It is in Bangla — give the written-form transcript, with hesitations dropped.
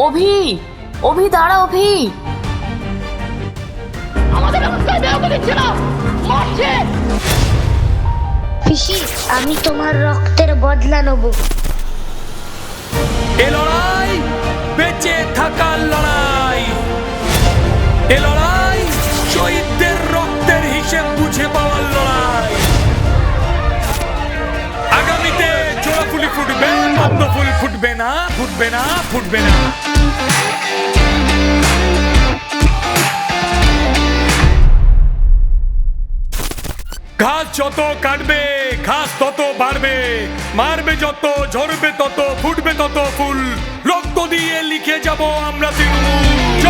অভি, অভি দাঁড়া অভি। আমাদের রাস্তায় বেরোতে দিচ্ছে না, মারছে। পিসি, আমি তোমার রক্তের বদলা নেব। এ লড়াই বেঁচে থাকার লড়াই, এ লড়াই শহীদদের রক্তের হিসেব বুঝে পাওয়ার লড়াই। আগামীতে জোড়া ফুলি ফুটবে, পদ্ম ফুল ফুটবে না, ফুটবে না, ফুটবে না। ঘাস যত কাটবে ঘাস তত বাড়বে, মারবে যত ঝরবে তত, ফুটবে তত ফুল। রক্ত দিয়ে লিখে যাব আমরা তৃণমূল।